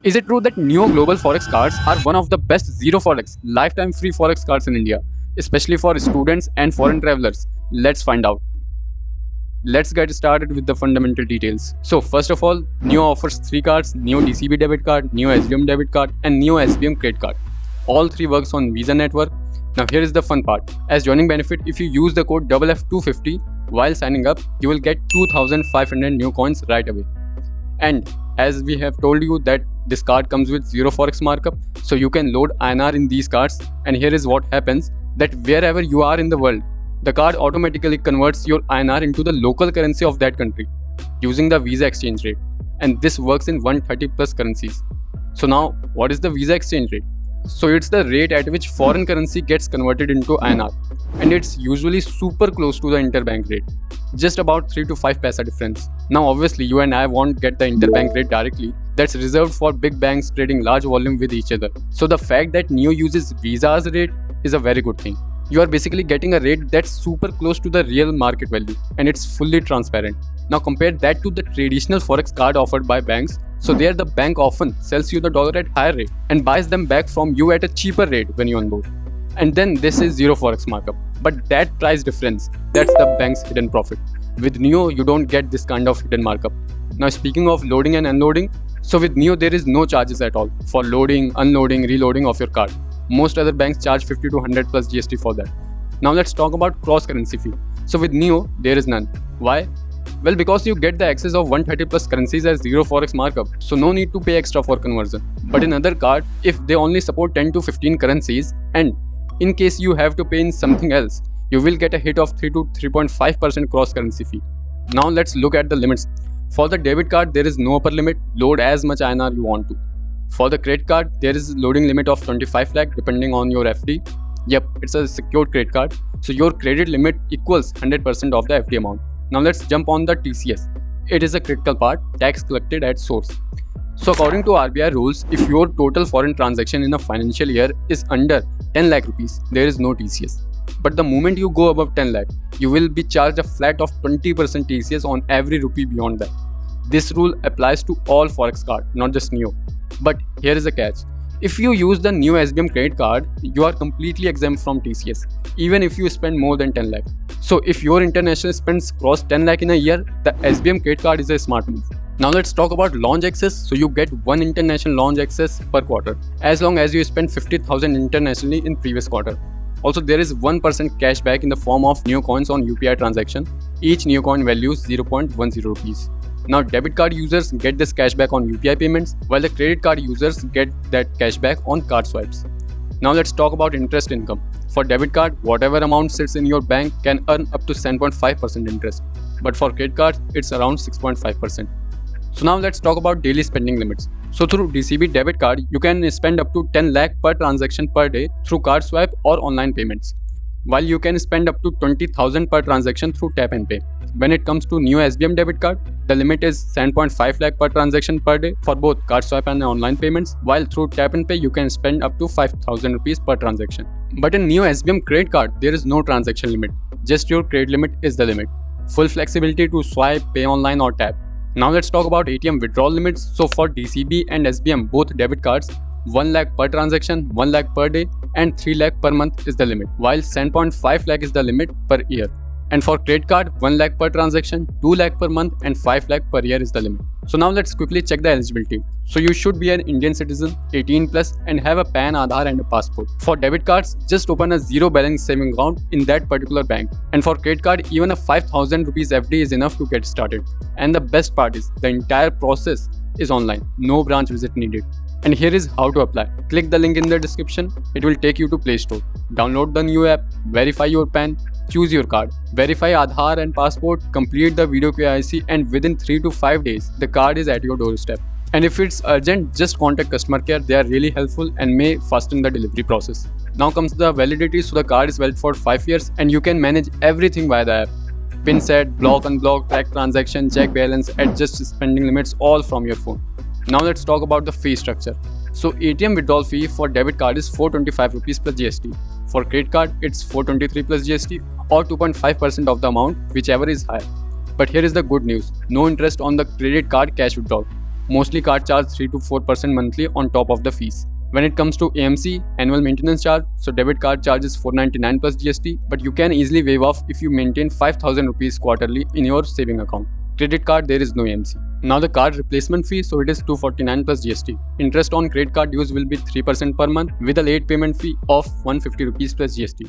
Is it true that Neo Global Forex cards are one of the best zero Forex, lifetime free Forex cards in India, especially for students and foreign travelers? Let's find out. Let's get started with the fundamental details. So, first of all, Neo offers three cards: Neo DCB debit card, Neo SBM debit card, and Neo SBM credit card. All three works on Visa network. Now, here is the fun part. As joining benefit, if you use the code FF250 while signing up, you will get 2,500 new coins right away. And as we have told you that this card comes with zero forex markup, so you can load INR in these cards. And here is what happens, that wherever you are in the world, the card automatically converts your INR into the local currency of that country using the Visa exchange rate, and this works in 130 plus currencies. So now, what is the Visa exchange rate? So it's the rate at which foreign currency gets converted into INR, and it's usually super close to the interbank rate, just about 3 to 5 paisa difference. Now obviously you and I won't get the interbank rate directly, that's reserved for big banks trading large volume with each other. So the fact that Neo uses Visa's rate is a very good thing. You are basically getting a rate that's super close to the real market value, and it's fully transparent. Now compare that to the traditional forex card offered by banks. So there the bank often sells you the dollar at higher rate and buys them back from you at a cheaper rate when you onboard. And then this is zero forex markup. But that price difference, that's the bank's hidden profit. With Neo, you don't get this kind of hidden markup. Now speaking of loading and unloading, so with Neo there is no charges at all for loading, unloading, reloading of your card. Most other banks charge 50 to 100 plus GST for that. Now let's talk about cross currency fee. So with Neo, there is none. Why? Well, because you get the access of 130 plus currencies as zero forex markup, so no need to pay extra for conversion. But in other card, if they only support 10 to 15 currencies, and in case you have to pay in something else, you will get a hit of 3 to 3.5% cross currency fee. Now let's look at the limits. For the debit card, there is no upper limit. Load as much INR you want to. For the credit card, there is loading limit of 25 lakh depending on your FD. Yep, it's a secured credit card, so your credit limit equals 100% of the FD amount. Now let's jump on the TCS. It is a critical part, tax collected at source. So according to RBI rules, if your total foreign transaction in a financial year is under 10 lakh rupees, there is no TCS. But the moment you go above 10 lakh, you will be charged a flat of 20% TCS on every rupee beyond that. This rule applies to all forex card, not just Neo. But here is a catch. If you use the Neo SBM credit card, you are completely exempt from TCS, even if you spend more than 10 lakh. So if your international spends cross 10 lakh in a year, the SBM credit card is a smart move. Now let's talk about launch access. So you get one international launch access per quarter, as long as you spend 50,000 internationally in previous quarter. Also, there is 1% cashback in the form of Neo coins on UPI transaction. Each Neo coin values 0.10 rupees. Now debit card users get this cashback on UPI payments, while the credit card users get that cashback on card swipes. Now let's talk about interest income. For debit card, whatever amount sits in your bank can earn up to 7.5% interest. But for credit cards, it's around 6.5%. So now let's talk about daily spending limits. So through DCB debit card, you can spend up to 10 lakh per transaction per day through card swipe or online payments, while you can spend up to 20,000 per transaction through tap and pay. When it comes to Neo SBM debit card, the limit is 7.5 lakh per transaction per day for both card swipe and online payments, while through tap and pay you can spend up to 5,000 rupees per transaction. But in Neo SBM credit card, there is no transaction limit, just your credit limit is the limit. Full flexibility to swipe, pay online or tap. Now let's talk about ATM withdrawal limits. So for DCB and SBM, both debit cards, 1 lakh per transaction, 1 lakh per day and 3 lakh per month is the limit, while 7.5 lakh is the limit per year. And for credit card, 1 lakh per transaction, 2 lakh per month and 5 lakh per year is the limit. So now let's quickly check the eligibility. So you should be an Indian citizen, 18 plus and have a PAN, Aadhaar and a passport. For debit cards, just open a zero balance saving account in that particular bank. And for credit card, even a 5,000 rupees FD is enough to get started. And the best part is, the entire process is online, no branch visit needed. And here is how to apply. Click the link in the description, it will take you to Play Store. Download the new app, verify your PAN, choose your card, verify Aadhaar and passport, complete the video KYC, and within 3 to 5 days, the card is at your doorstep. And if it's urgent, just contact customer care, they are really helpful and may fasten the delivery process. Now comes the validity, so the card is valid for 5 years and you can manage everything via the app. Pin set, block, unblock, track transaction, check balance, adjust spending limits, all from your phone. Now let's talk about the fee structure. So ATM withdrawal fee for debit card is 425 rupees plus GST. For credit card, it's 423 plus GST or 2.5% of the amount, whichever is higher. But here is the good news, no interest on the credit card cash withdrawal. Mostly card charge 3 to 4% monthly on top of the fees. When it comes to AMC, annual maintenance charge, so debit card charges 499 plus GST, but you can easily waive off if you maintain 5000 rupees quarterly in your saving account. Credit card, there is no AMC. Now the card replacement fee, so it is 249 plus GST. Interest on credit card dues will be 3% per month with a late payment fee of 150 rupees plus GST.